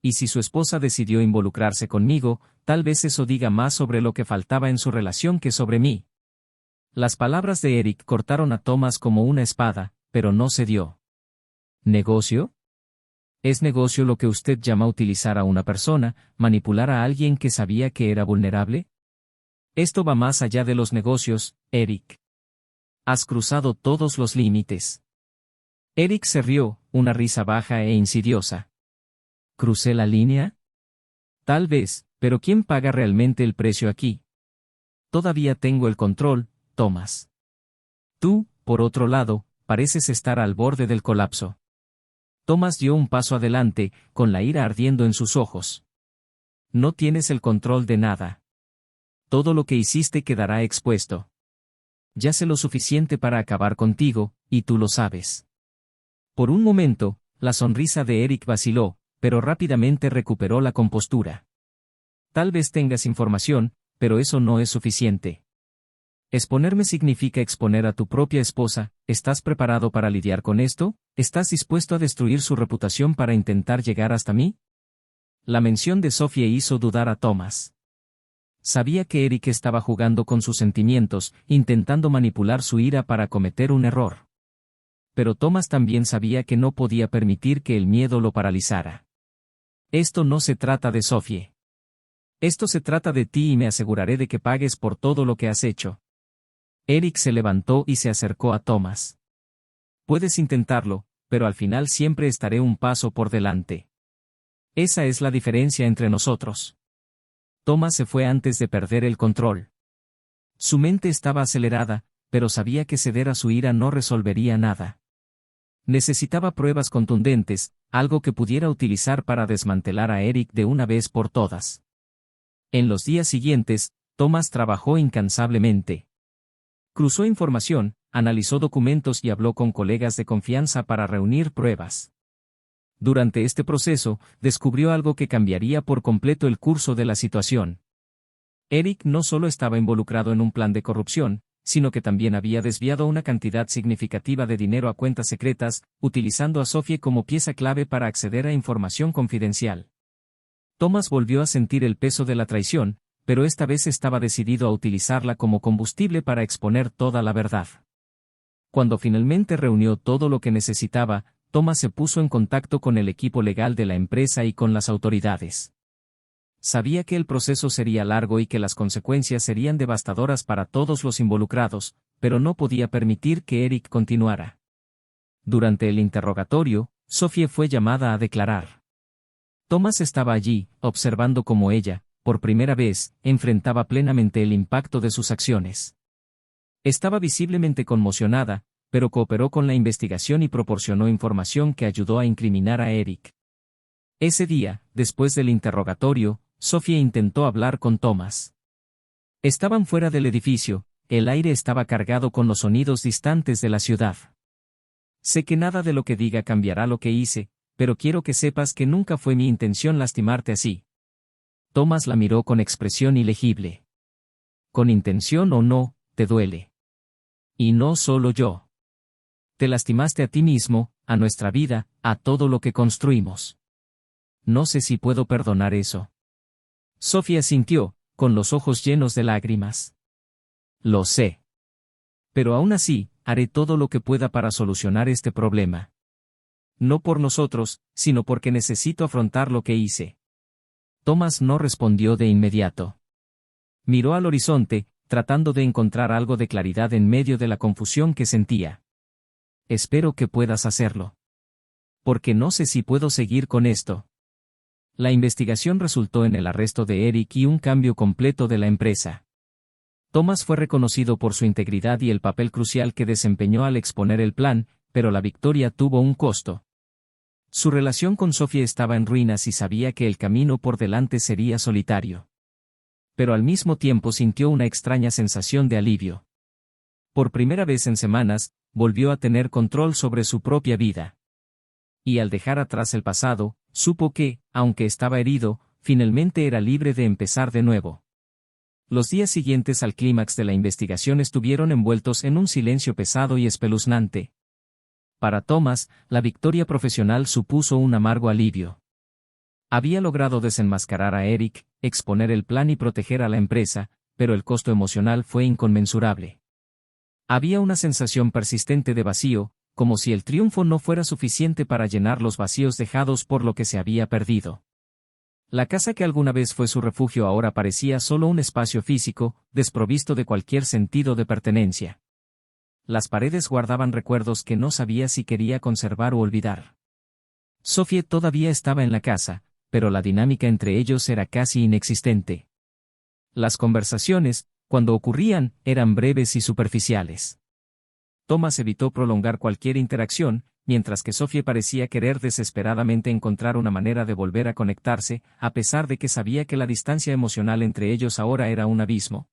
Y si su esposa decidió involucrarse conmigo, tal vez eso diga más sobre lo que faltaba en su relación que sobre mí». Las palabras de Eric cortaron a Thomas como una espada, pero no cedió. ¿Negocio? ¿Es negocio lo que usted llama utilizar a una persona, manipular a alguien que sabía que era vulnerable? Esto va más allá de los negocios, Eric. Has cruzado todos los límites. Eric se rió, una risa baja e insidiosa. ¿Crucé la línea? Tal vez, pero ¿quién paga realmente el precio aquí? Todavía tengo el control, Thomas. Tú, por otro lado, pareces estar al borde del colapso. Thomas dio un paso adelante, con la ira ardiendo en sus ojos. No tienes el control de nada. Todo lo que hiciste quedará expuesto. Ya sé lo suficiente para acabar contigo, y tú lo sabes. Por un momento, la sonrisa de Eric vaciló, pero rápidamente recuperó la compostura. Tal vez tengas información, pero eso no es suficiente. Exponerme significa exponer a tu propia esposa. ¿Estás preparado para lidiar con esto? ¿Estás dispuesto a destruir su reputación para intentar llegar hasta mí? La mención de Sophie hizo dudar a Thomas. Sabía que Eric estaba jugando con sus sentimientos, intentando manipular su ira para cometer un error. Pero Thomas también sabía que no podía permitir que el miedo lo paralizara. Esto no se trata de Sophie. Esto se trata de ti y me aseguraré de que pagues por todo lo que has hecho. Eric se levantó y se acercó a Thomas. Puedes intentarlo, pero al final siempre estaré un paso por delante. Esa es la diferencia entre nosotros. Thomas se fue antes de perder el control. Su mente estaba acelerada, pero sabía que ceder a su ira no resolvería nada. Necesitaba pruebas contundentes, algo que pudiera utilizar para desmantelar a Eric de una vez por todas. En los días siguientes, Thomas trabajó incansablemente. Cruzó información, analizó documentos y habló con colegas de confianza para reunir pruebas. Durante este proceso, descubrió algo que cambiaría por completo el curso de la situación. Eric no solo estaba involucrado en un plan de corrupción, sino que también había desviado una cantidad significativa de dinero a cuentas secretas, utilizando a Sophie como pieza clave para acceder a información confidencial. Thomas volvió a sentir el peso de la traición, pero esta vez estaba decidido a utilizarla como combustible para exponer toda la verdad. Cuando finalmente reunió todo lo que necesitaba, Thomas se puso en contacto con el equipo legal de la empresa y con las autoridades. Sabía que el proceso sería largo y que las consecuencias serían devastadoras para todos los involucrados, pero no podía permitir que Eric continuara. Durante el interrogatorio, Sophie fue llamada a declarar. Thomas estaba allí, observando cómo ella, por primera vez, enfrentaba plenamente el impacto de sus acciones. Estaba visiblemente conmocionada, pero cooperó con la investigación y proporcionó información que ayudó a incriminar a Eric. Ese día, después del interrogatorio, Sophie intentó hablar con Thomas. Estaban fuera del edificio, el aire estaba cargado con los sonidos distantes de la ciudad. Sé que nada de lo que diga cambiará lo que hice, pero quiero que sepas que nunca fue mi intención lastimarte así. Thomas la miró con expresión ilegible. Con intención o no, te duele. Y no solo yo. Te lastimaste a ti mismo, a nuestra vida, a todo lo que construimos. No sé si puedo perdonar eso. Sophie asintió, con los ojos llenos de lágrimas. Lo sé. Pero aún así, haré todo lo que pueda para solucionar este problema. No por nosotros, sino porque necesito afrontar lo que hice. Thomas no respondió de inmediato. Miró al horizonte, tratando de encontrar algo de claridad en medio de la confusión que sentía. Espero que puedas hacerlo. Porque no sé si puedo seguir con esto. La investigación resultó en el arresto de Eric y un cambio completo de la empresa. Thomas fue reconocido por su integridad y el papel crucial que desempeñó al exponer el plan, pero la victoria tuvo un costo. Su relación con Sophie estaba en ruinas y sabía que el camino por delante sería solitario. Pero al mismo tiempo sintió una extraña sensación de alivio. Por primera vez en semanas, volvió a tener control sobre su propia vida. Y al dejar atrás el pasado, supo que, aunque estaba herido, finalmente era libre de empezar de nuevo. Los días siguientes al clímax de la investigación estuvieron envueltos en un silencio pesado y espeluznante. Para Thomas, la victoria profesional supuso un amargo alivio. Había logrado desenmascarar a Eric, exponer el plan y proteger a la empresa, pero el costo emocional fue inconmensurable. Había una sensación persistente de vacío, como si el triunfo no fuera suficiente para llenar los vacíos dejados por lo que se había perdido. La casa que alguna vez fue su refugio ahora parecía solo un espacio físico, desprovisto de cualquier sentido de pertenencia. Las paredes guardaban recuerdos que no sabía si quería conservar o olvidar. Sophie todavía estaba en la casa, pero la dinámica entre ellos era casi inexistente. Las conversaciones, cuando ocurrían, eran breves y superficiales. Thomas evitó prolongar cualquier interacción, mientras que Sophie parecía querer desesperadamente encontrar una manera de volver a conectarse, a pesar de que sabía que la distancia emocional entre ellos ahora era un abismo.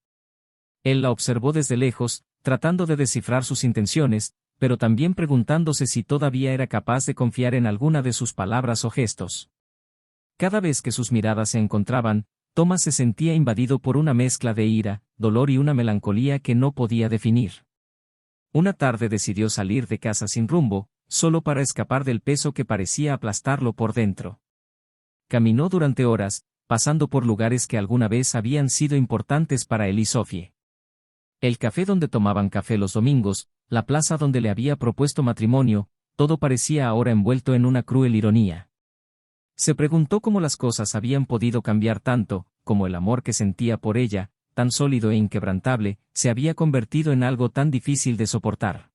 Él la observó desde lejos, tratando de descifrar sus intenciones, pero también preguntándose si todavía era capaz de confiar en alguna de sus palabras o gestos. Cada vez que sus miradas se encontraban, Thomas se sentía invadido por una mezcla de ira, dolor y una melancolía que no podía definir. Una tarde decidió salir de casa sin rumbo, solo para escapar del peso que parecía aplastarlo por dentro. Caminó durante horas, pasando por lugares que alguna vez habían sido importantes para él y Sophie. El café donde tomaban café los domingos, la plaza donde le había propuesto matrimonio, todo parecía ahora envuelto en una cruel ironía. Se preguntó cómo las cosas habían podido cambiar tanto, como el amor que sentía por ella, tan sólido e inquebrantable, se había convertido en algo tan difícil de soportar.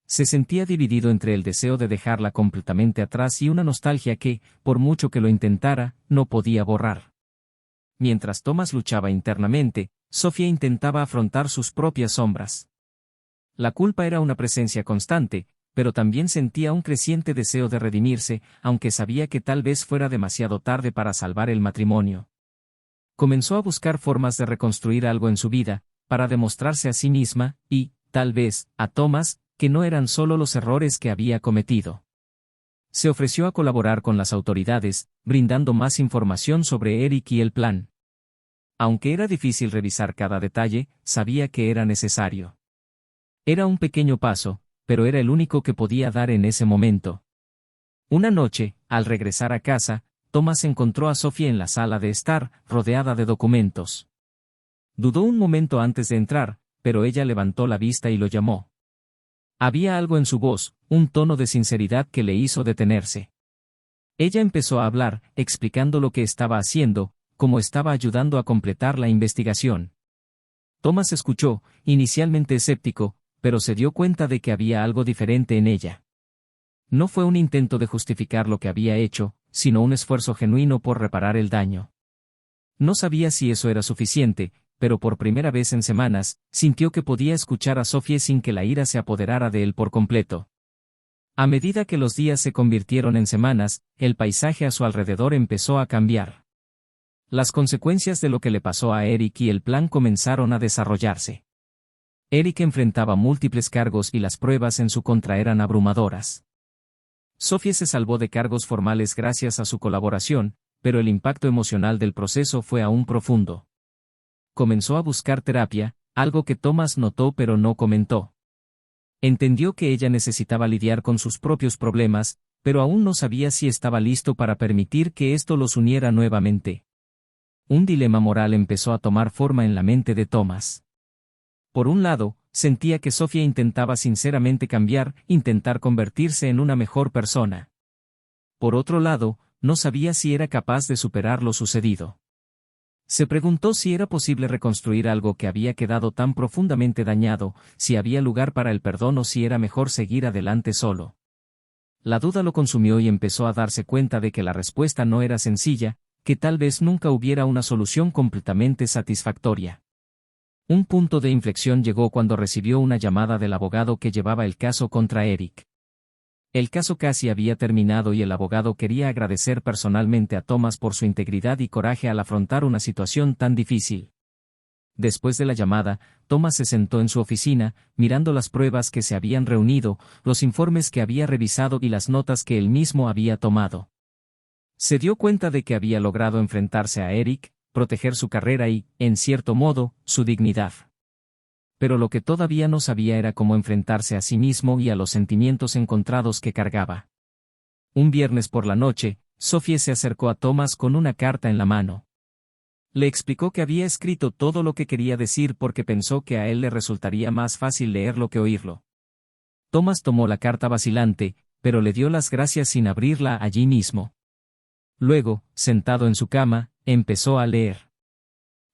Se sentía dividido entre el deseo de dejarla completamente atrás y una nostalgia que, por mucho que lo intentara, no podía borrar. Mientras Thomas luchaba internamente, Sophie intentaba afrontar sus propias sombras. La culpa era una presencia constante, pero también sentía un creciente deseo de redimirse, aunque sabía que tal vez fuera demasiado tarde para salvar el matrimonio. Comenzó a buscar formas de reconstruir algo en su vida, para demostrarse a sí misma, y, tal vez, a Thomas, que no eran solo los errores que había cometido. Se ofreció a colaborar con las autoridades, brindando más información sobre Eric y el plan. Aunque era difícil revisar cada detalle, sabía que era necesario. Era un pequeño paso, pero era el único que podía dar en ese momento. Una noche, al regresar a casa, Thomas encontró a Sophie en la sala de estar, rodeada de documentos. Dudó un momento antes de entrar, pero ella levantó la vista y lo llamó. Había algo en su voz, un tono de sinceridad que le hizo detenerse. Ella empezó a hablar, explicando lo que estaba haciendo, cómo estaba ayudando a completar la investigación. Thomas escuchó, inicialmente escéptico, pero se dio cuenta de que había algo diferente en ella. No fue un intento de justificar lo que había hecho, sino un esfuerzo genuino por reparar el daño. No sabía si eso era suficiente, pero por primera vez en semanas, sintió que podía escuchar a Sophie sin que la ira se apoderara de él por completo. A medida que los días se convirtieron en semanas, el paisaje a su alrededor empezó a cambiar. Las consecuencias de lo que le pasó a Eric y el plan comenzaron a desarrollarse. Eric enfrentaba múltiples cargos y las pruebas en su contra eran abrumadoras. Sophie se salvó de cargos formales gracias a su colaboración, pero el impacto emocional del proceso fue aún profundo. Comenzó a buscar terapia, algo que Thomas notó pero no comentó. Entendió que ella necesitaba lidiar con sus propios problemas, pero aún no sabía si estaba listo para permitir que esto los uniera nuevamente. Un dilema moral empezó a tomar forma en la mente de Thomas. Por un lado, sentía que Sofía intentaba sinceramente cambiar, intentar convertirse en una mejor persona. Por otro lado, no sabía si era capaz de superar lo sucedido. Se preguntó si era posible reconstruir algo que había quedado tan profundamente dañado, si había lugar para el perdón o si era mejor seguir adelante solo. La duda lo consumió y empezó a darse cuenta de que la respuesta no era sencilla, que tal vez nunca hubiera una solución completamente satisfactoria. Un punto de inflexión llegó cuando recibió una llamada del abogado que llevaba el caso contra Eric. El caso casi había terminado y el abogado quería agradecer personalmente a Thomas por su integridad y coraje al afrontar una situación tan difícil. Después de la llamada, Thomas se sentó en su oficina, mirando las pruebas que se habían reunido, los informes que había revisado y las notas que él mismo había tomado. Se dio cuenta de que había logrado enfrentarse a Eric, proteger su carrera y, en cierto modo, su dignidad. Pero lo que todavía no sabía era cómo enfrentarse a sí mismo y a los sentimientos encontrados que cargaba. Un viernes por la noche, Sophie se acercó a Thomas con una carta en la mano. Le explicó que había escrito todo lo que quería decir porque pensó que a él le resultaría más fácil leerlo que oírlo. Thomas tomó la carta vacilante, pero le dio las gracias sin abrirla allí mismo. Luego, sentado en su cama, empezó a leer.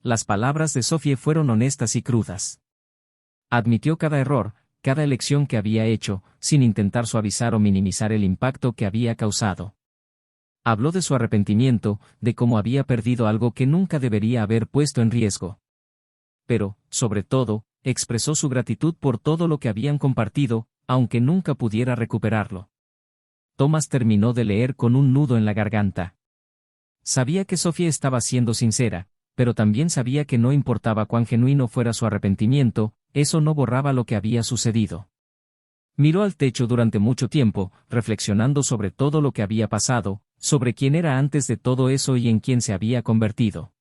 Las palabras de Sophie fueron honestas y crudas. Admitió cada error, cada elección que había hecho, sin intentar suavizar o minimizar el impacto que había causado. Habló de su arrepentimiento, de cómo había perdido algo que nunca debería haber puesto en riesgo. Pero, sobre todo, expresó su gratitud por todo lo que habían compartido, aunque nunca pudiera recuperarlo. Thomas terminó de leer con un nudo en la garganta. Sabía que Sophie estaba siendo sincera, pero también sabía que no importaba cuán genuino fuera su arrepentimiento, eso no borraba lo que había sucedido. Miró al techo durante mucho tiempo, reflexionando sobre todo lo que había pasado, sobre quién era antes de todo eso y en quién se había convertido.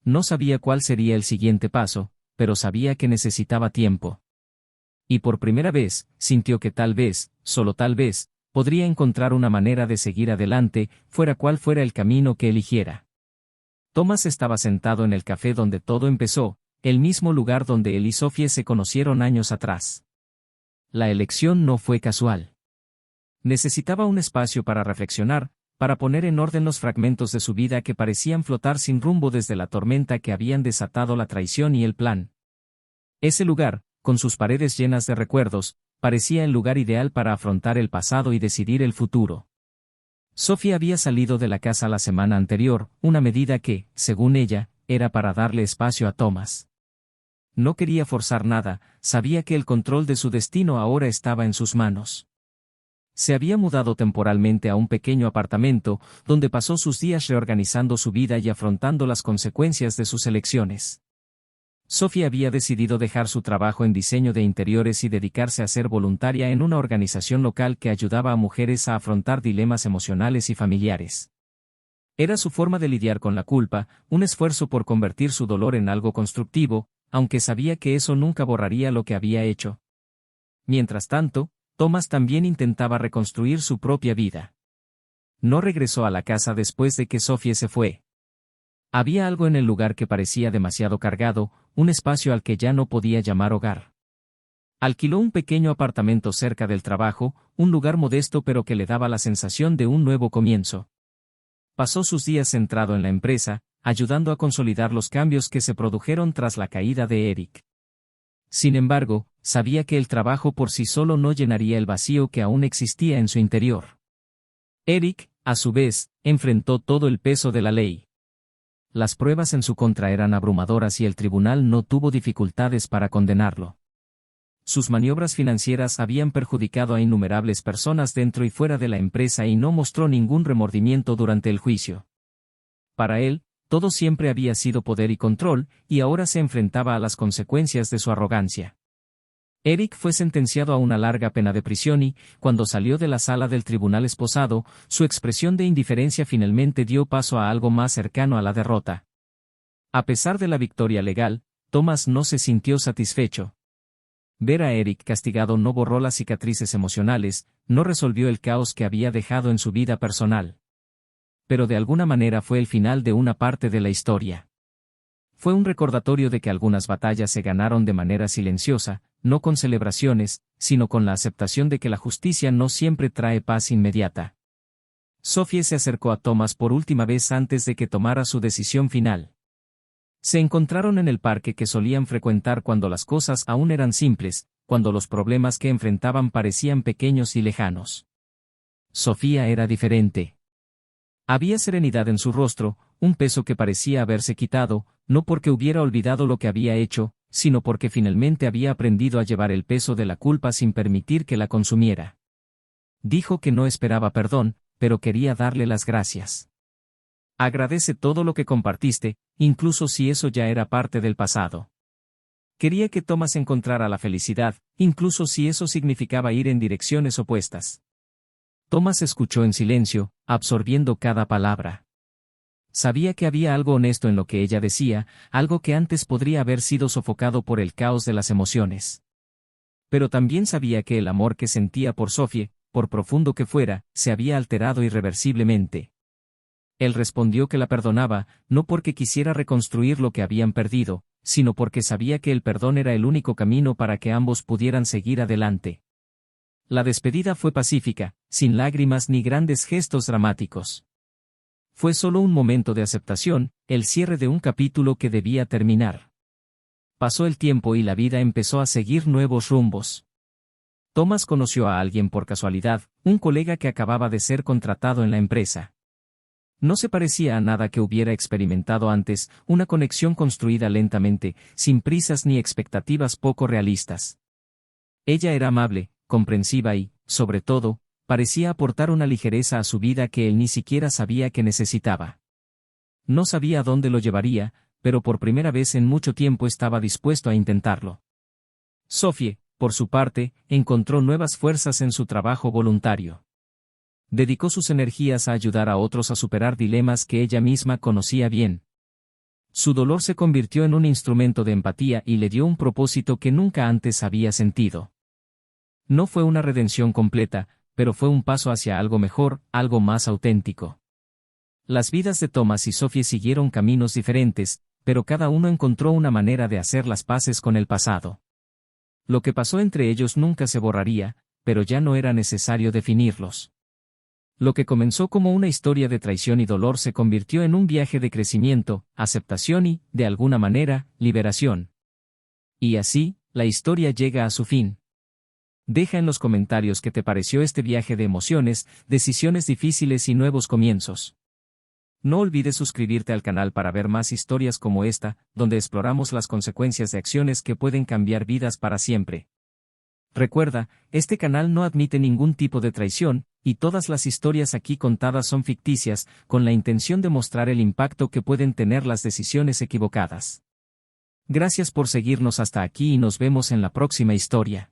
No sabía cuál sería el siguiente paso, pero sabía que necesitaba tiempo. Y por primera vez, sintió que tal vez, solo tal vez, podría encontrar una manera de seguir adelante, fuera cual fuera el camino que eligiera. Thomas estaba sentado en el café donde todo empezó, el mismo lugar donde él y Sophie se conocieron años atrás. La elección no fue casual. Necesitaba un espacio para reflexionar, para poner en orden los fragmentos de su vida que parecían flotar sin rumbo desde la tormenta que habían desatado la traición y el plan. Ese lugar, con sus paredes llenas de recuerdos, parecía el lugar ideal para afrontar el pasado y decidir el futuro. Sophie había salido de la casa la semana anterior, una medida que, según ella, era para darle espacio a Thomas. No quería forzar nada, sabía que el control de su destino ahora estaba en sus manos. Se había mudado temporalmente a un pequeño apartamento, donde pasó sus días reorganizando su vida y afrontando las consecuencias de sus elecciones. Sophie había decidido dejar su trabajo en diseño de interiores y dedicarse a ser voluntaria en una organización local que ayudaba a mujeres a afrontar dilemas emocionales y familiares. Era su forma de lidiar con la culpa, un esfuerzo por convertir su dolor en algo constructivo, aunque sabía que eso nunca borraría lo que había hecho. Mientras tanto, Thomas también intentaba reconstruir su propia vida. No regresó a la casa después de que Sophie se fue. Había algo en el lugar que parecía demasiado cargado, un espacio al que ya no podía llamar hogar. Alquiló un pequeño apartamento cerca del trabajo, un lugar modesto pero que le daba la sensación de un nuevo comienzo. Pasó sus días centrado en la empresa, ayudando a consolidar los cambios que se produjeron tras la caída de Eric. Sin embargo, sabía que el trabajo por sí solo no llenaría el vacío que aún existía en su interior. Eric, a su vez, enfrentó todo el peso de la ley. Las pruebas en su contra eran abrumadoras y el tribunal no tuvo dificultades para condenarlo. Sus maniobras financieras habían perjudicado a innumerables personas dentro y fuera de la empresa y no mostró ningún remordimiento durante el juicio. Para él, todo siempre había sido poder y control, y ahora se enfrentaba a las consecuencias de su arrogancia. Eric fue sentenciado a una larga pena de prisión y, cuando salió de la sala del tribunal esposado, su expresión de indiferencia finalmente dio paso a algo más cercano a la derrota. A pesar de la victoria legal, Thomas no se sintió satisfecho. Ver a Eric castigado no borró las cicatrices emocionales, no resolvió el caos que había dejado en su vida personal. pero de alguna manera fue el final de una parte de la historia. Fue un recordatorio de que algunas batallas se ganaron de manera silenciosa, no con celebraciones, sino con la aceptación de que la justicia no siempre trae paz inmediata. Sophie se acercó a Thomas por última vez antes de que tomara su decisión final. Se encontraron en el parque que solían frecuentar cuando las cosas aún eran simples, cuando los problemas que enfrentaban parecían pequeños y lejanos. Sofía era diferente. Había serenidad en su rostro, un peso que parecía haberse quitado, no porque hubiera olvidado lo que había hecho, sino porque finalmente había aprendido a llevar el peso de la culpa sin permitir que la consumiera. Dijo que no esperaba perdón, pero quería darle las gracias. Agradece todo lo que compartiste, incluso si eso ya era parte del pasado. Quería que Thomas encontrara la felicidad, incluso si eso significaba ir en direcciones opuestas. Thomas escuchó en silencio, absorbiendo cada palabra. Sabía que había algo honesto en lo que ella decía, algo que antes podría haber sido sofocado por el caos de las emociones. Pero también sabía que el amor que sentía por Sophie, por profundo que fuera, se había alterado irreversiblemente. Él respondió que la perdonaba, no porque quisiera reconstruir lo que habían perdido, sino porque sabía que el perdón era el único camino para que ambos pudieran seguir adelante. La despedida fue pacífica, sin lágrimas ni grandes gestos dramáticos. Fue solo un momento de aceptación, el cierre de un capítulo que debía terminar. Pasó el tiempo y la vida empezó a seguir nuevos rumbos. Thomas conoció a alguien por casualidad, un colega que acababa de ser contratado en la empresa. No se parecía a nada que hubiera experimentado antes, una conexión construida lentamente, sin prisas ni expectativas poco realistas. Ella era amable, comprensiva y, sobre todo, parecía aportar una ligereza a su vida que él ni siquiera sabía que necesitaba. No sabía a dónde lo llevaría, pero por primera vez en mucho tiempo estaba dispuesto a intentarlo. Sophie, por su parte, encontró nuevas fuerzas en su trabajo voluntario. Dedicó sus energías a ayudar a otros a superar dilemas que ella misma conocía bien. Su dolor se convirtió en un instrumento de empatía y le dio un propósito que nunca antes había sentido. No fue una redención completa, pero fue un paso hacia algo mejor, algo más auténtico. Las vidas de Thomas y Sophie siguieron caminos diferentes, pero cada uno encontró una manera de hacer las paces con el pasado. Lo que pasó entre ellos nunca se borraría, pero ya no era necesario definirlos. Lo que comenzó como una historia de traición y dolor se convirtió en un viaje de crecimiento, aceptación y, de alguna manera, liberación. Y así, la historia llega a su fin. Deja en los comentarios qué te pareció este viaje de emociones, decisiones difíciles y nuevos comienzos. No olvides suscribirte al canal para ver más historias como esta, donde exploramos las consecuencias de acciones que pueden cambiar vidas para siempre. Recuerda, este canal no admite ningún tipo de traición, y todas las historias aquí contadas son ficticias, con la intención de mostrar el impacto que pueden tener las decisiones equivocadas. Gracias por seguirnos hasta aquí y nos vemos en la próxima historia.